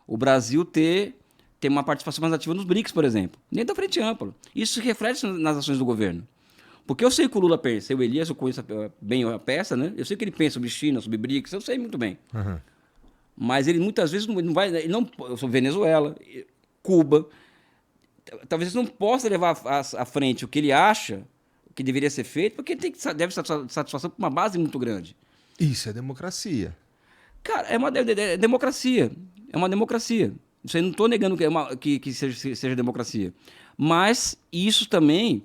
o Brasil ter uma participação mais ativa nos BRICS, por exemplo, dentro da frente ampla. Isso se reflete nas ações do governo. Porque eu sei que o Lula pensa, o Elias, eu conheço bem a peça, né? Eu sei que ele pensa sobre China, sobre BRICS, eu sei muito bem. Uhum. Mas ele muitas vezes não vai. Ele não, eu sou Venezuela, Cuba. Talvez ele não possa levar à frente o que ele acha que deveria ser feito, porque ele deve satisfação com uma base muito grande. Isso é democracia. Cara, é uma democracia. É uma democracia. Isso aí não estou negando que seja democracia. Mas isso também,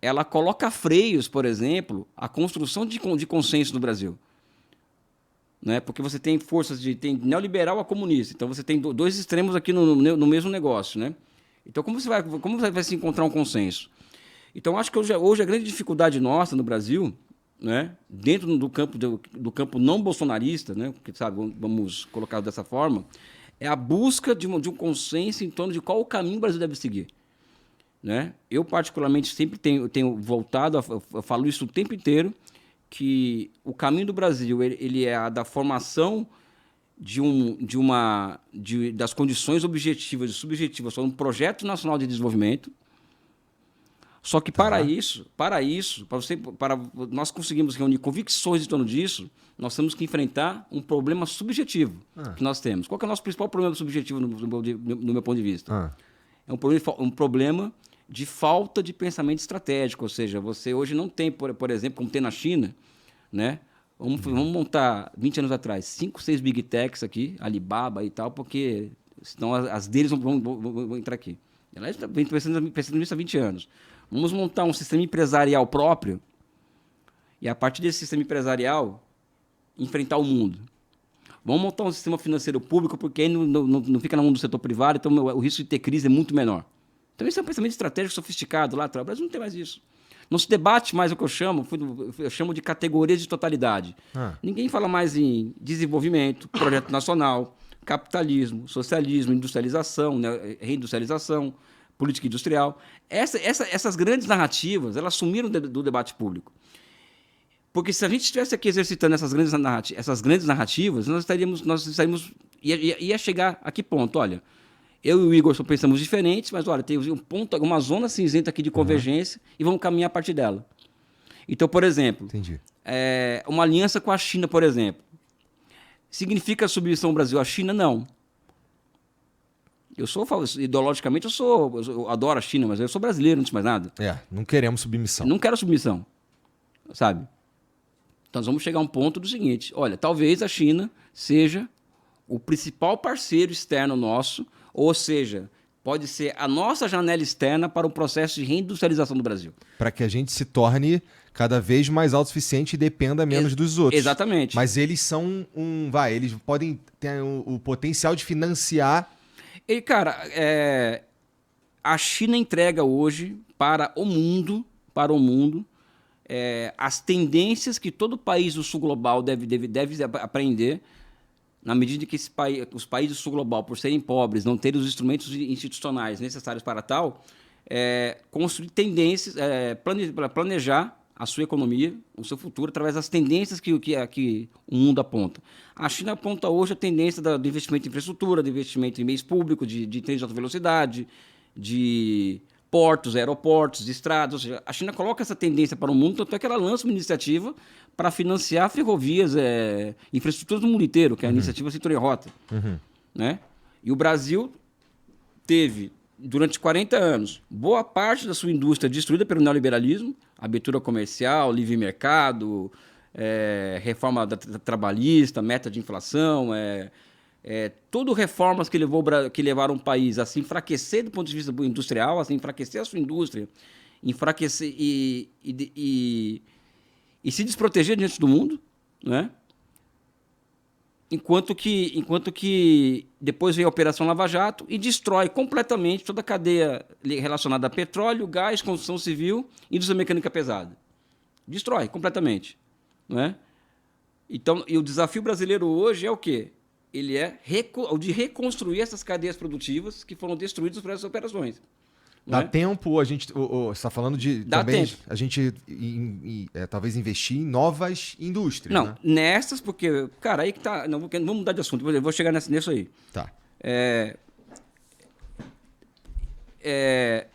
ela coloca freios, por exemplo, à construção de consenso no Brasil. Né? Porque você tem forças tem neoliberal a comunista. Então você tem dois extremos aqui no mesmo negócio. Né? Então como você vai se encontrar um consenso? Então acho que hoje a grande dificuldade nossa no Brasil, né, dentro do campo não bolsonarista, né, que, sabe, vamos colocar dessa forma, é a busca de um consenso em torno de qual o caminho o Brasil deve seguir. Né? Eu, particularmente, sempre tenho voltado, eu falo isso o tempo inteiro, que o caminho do Brasil ele é a da formação das condições objetivas e subjetivas para um projeto nacional de desenvolvimento. Só que para nós conseguirmos reunir convicções em torno disso, nós temos que enfrentar um problema subjetivo que nós temos. Qual que é o nosso principal problema subjetivo no meu ponto de vista? É um problema de falta de pensamento estratégico, ou seja, você hoje não tem, por exemplo, como tem na China, né? Vamos montar, 20 anos atrás, 5, 6 Big Techs aqui, Alibaba e tal, porque senão as deles vão entrar aqui. Ela vem pensando nisso há 20 anos. Vamos montar um sistema empresarial próprio e, a partir desse sistema empresarial, enfrentar o mundo. Vamos montar um sistema financeiro público, porque aí não fica na mão do setor privado, então o risco de ter crise é muito menor. Então, esse é um pensamento estratégico sofisticado lá atrás. O Brasil não tem mais isso. Não se debate mais o que eu chamo de categorias de totalidade. Ninguém fala mais em desenvolvimento, projeto nacional, capitalismo, socialismo, industrialização, né, reindustrialização, política industrial. Essas grandes narrativas, elas sumiram do debate público. Porque se a gente estivesse aqui exercitando essas grandes narrativas, nós estaríamos ia chegar a que ponto? Olha, eu e o Igor só pensamos diferentes, mas olha, tem uma zona cinzenta aqui de convergência e vamos caminhar a partir dela. Então, por exemplo, uma aliança com a China, por exemplo, significa submissão ao Brasil à China? Não. Ideologicamente, eu adoro a China, mas eu sou brasileiro, antes de mais nada. Não queremos submissão. Não quero submissão, sabe? Então, nós vamos chegar a um ponto do seguinte, olha, talvez a China seja o principal parceiro externo nosso, ou seja, pode ser a nossa janela externa para o processo de reindustrialização do Brasil. Para que a gente se torne cada vez mais autossuficiente e dependa menos dos outros. Exatamente. Mas eles são eles podem ter o potencial de financiar. E, cara, a China entrega hoje para o mundo as tendências que todo país do sul global deve aprender, na medida que os países do sul global, por serem pobres, não terem os instrumentos institucionais necessários para tal, construir tendências, planejar a sua economia, o seu futuro, através das tendências que o mundo aponta. A China aponta hoje a tendência do investimento em infraestrutura, do investimento em meios públicos, de trens de alta velocidade, de portos, aeroportos, de estradas. Ou seja, a China coloca essa tendência para o mundo, tanto é que ela lança uma iniciativa para financiar ferrovias, infraestruturas do mundo inteiro, que é a iniciativa Cintura e Rota. Né? E o Brasil teve, durante 40 anos, boa parte da sua indústria destruída pelo neoliberalismo, abertura comercial, livre mercado, reforma trabalhista, meta de inflação, tudo reformas que levaram o país a se enfraquecer do ponto de vista industrial, a se enfraquecer a sua indústria, enfraquecer e se desproteger diante do mundo, né? Enquanto que depois vem a Operação Lava Jato e destrói completamente toda a cadeia relacionada a petróleo, gás, construção civil e indústria mecânica pesada. Destrói completamente. Não é? Então, e o desafio brasileiro hoje é o quê? Ele é o de reconstruir essas cadeias produtivas que foram destruídas por essas operações. Dá tempo, você está falando de Dá também tempo. A gente talvez investir em novas indústrias. Não, né? nessas, porque, cara, aí que tá. Não, vamos mudar de assunto, eu vou chegar nisso aí. Tá.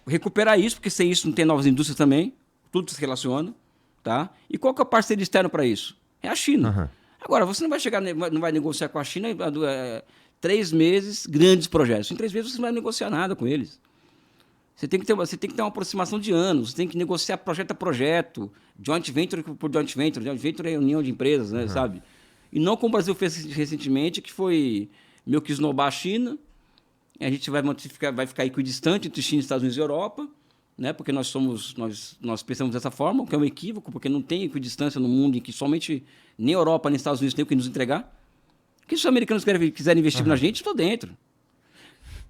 recuperar isso, porque sem isso não tem novas indústrias também, tudo se relaciona, tá? E qual que é o parceiro externo para isso? É a China. Uhum. Agora, você não vai negociar com a China 3 meses, grandes projetos. Em 3 meses você não vai negociar nada com eles. Você tem que ter uma aproximação de anos, você tem que negociar projeto a projeto, joint venture por joint venture. Joint venture é união de empresas, né, sabe? E não como o Brasil fez recentemente, que foi meio que esnobar a China. A gente vai ficar equidistante entre China, Estados Unidos e Europa, né? Porque nós pensamos dessa forma, o que é um equívoco, porque não tem equidistância no mundo em que somente nem Europa nem Estados Unidos tem o que nos entregar. Que se os americanos quiserem investir na gente, estou dentro.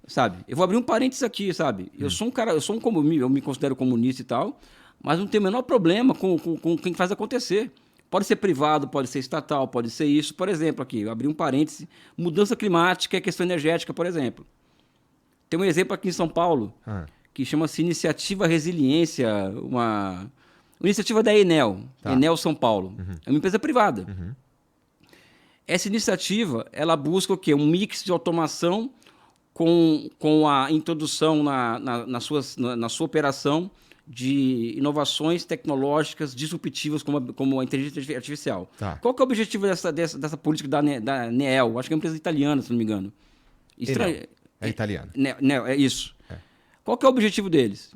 Sabe? Eu vou abrir um parênteses aqui, sabe? Eu sou um cara, eu me considero comunista e tal, mas não tenho o menor problema com quem faz acontecer. Pode ser privado, pode ser estatal, pode ser isso. Por exemplo, aqui, eu abri um parêntese, mudança climática e questão energética, por exemplo. Tem um exemplo aqui em São Paulo, que chama-se Iniciativa Resiliência, uma iniciativa da Enel, Enel São Paulo. É uma empresa privada. Essa iniciativa, ela busca o quê? Um mix de automação com a introdução na sua operação de inovações tecnológicas disruptivas como a inteligência artificial. Tá. Qual que é o objetivo dessa política da NEL? Acho que é uma empresa italiana, se não me engano. É italiana. NEL, é isso. Qual que é o objetivo deles?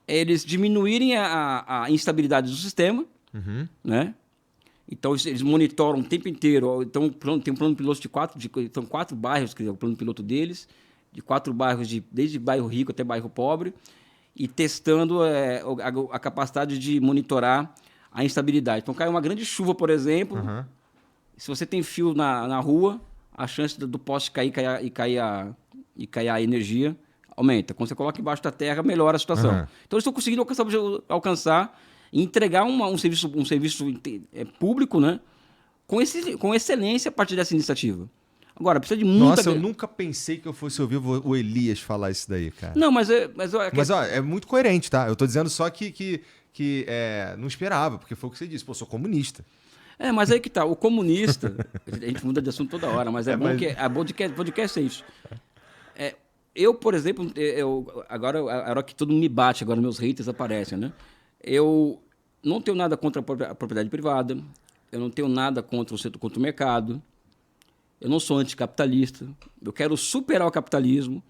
Eles diminuírem a instabilidade do sistema, né? Então, eles monitoram o tempo inteiro. Então, tem um plano piloto são 4 bairros, que é o plano piloto deles, de 4 bairros, desde bairro rico até bairro pobre, e testando a capacidade de monitorar a instabilidade. Então, cai uma grande chuva, por exemplo, se você tem fio na rua, a chance do poste cair e cair a energia aumenta. Quando você coloca embaixo da terra, melhora a situação. Então, eles estão conseguindo alcançar e entregar um serviço público, né, com excelência a partir dessa iniciativa. Agora, precisa de muita... Nossa, eu nunca pensei que eu fosse ouvir o Elias falar isso daí, cara. Não, mas ó, é muito coerente, tá? Eu tô dizendo só que não esperava, porque foi o que você disse. Pô, sou comunista. Mas aí que tá. O comunista... A gente muda de assunto toda hora, mas bom que podcast é isso. Eu, por exemplo, agora a hora que todo mundo me bate, agora meus haters aparecem, né? Eu não tenho nada contra a propriedade privada, eu não tenho nada contra o mercado, eu não sou anticapitalista, eu quero superar o capitalismo,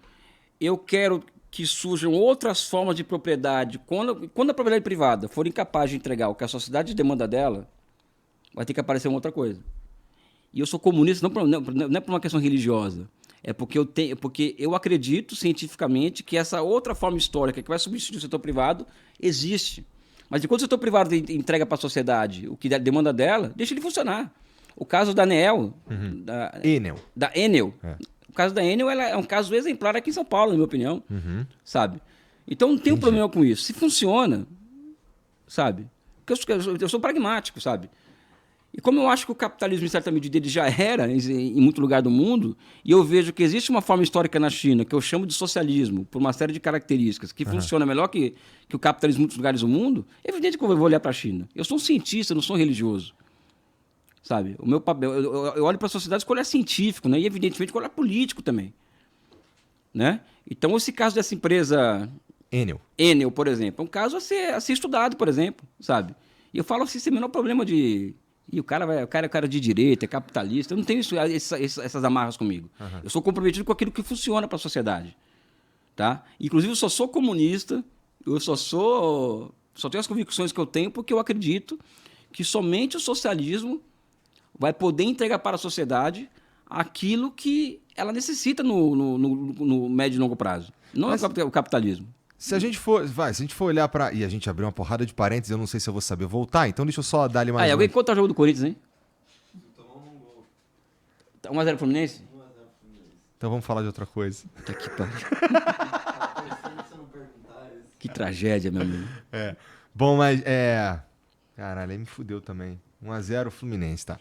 eu quero que surjam outras formas de propriedade. Quando a propriedade privada for incapaz de entregar o que a sociedade demanda dela, vai ter que aparecer uma outra coisa. E eu sou comunista não é por uma questão religiosa, é porque eu acredito cientificamente que essa outra forma histórica que vai substituir o setor privado existe. Mas enquanto o setor privado entrega para a sociedade o que demanda dela, deixa ele funcionar. O caso da Enel... Da Enel. O caso da Enel é um caso exemplar aqui em São Paulo, na minha opinião. Sabe? Então não tem um problema com isso. Se funciona, sabe? Porque eu sou pragmático, sabe? E como eu acho que o capitalismo, em certa medida, ele já era em muito lugar do mundo, e eu vejo que existe uma forma histórica na China, que eu chamo de socialismo, por uma série de características, que funciona melhor que o capitalismo em muitos lugares do mundo, é evidente que eu vou olhar para a China. Eu sou um cientista, eu não sou um religioso. Sabe? O meu papel, eu olho para a sociedade com olhar científico, né? E, evidentemente, com olhar político também. Né? Então, esse caso dessa empresa... Enel, por exemplo, é um caso a ser estudado, por exemplo, sabe? E eu falo assim, sem o menor problema de... E o cara é cara de direita, é capitalista. Eu não tenho essas amarras comigo. Eu sou comprometido com aquilo que funciona para a sociedade. Tá? Inclusive, eu só sou comunista, eu só tenho as convicções que eu tenho porque eu acredito que somente o socialismo vai poder entregar para a sociedade aquilo que ela necessita no médio e longo prazo. Não é o capitalismo. Se a gente for olhar para... E a gente abriu uma porrada de parênteses, eu não sei se eu vou saber voltar, então deixa eu só dar ali mais... alguém conta o jogo do Corinthians, hein? Tomou um gol. 1x0 Fluminense? 1x0 Fluminense. Então vamos falar de outra coisa. Puta que pariu. Que tragédia, meu amigo. Bom, mas... Caralho, aí me fudeu também. 1x0 Fluminense, tá?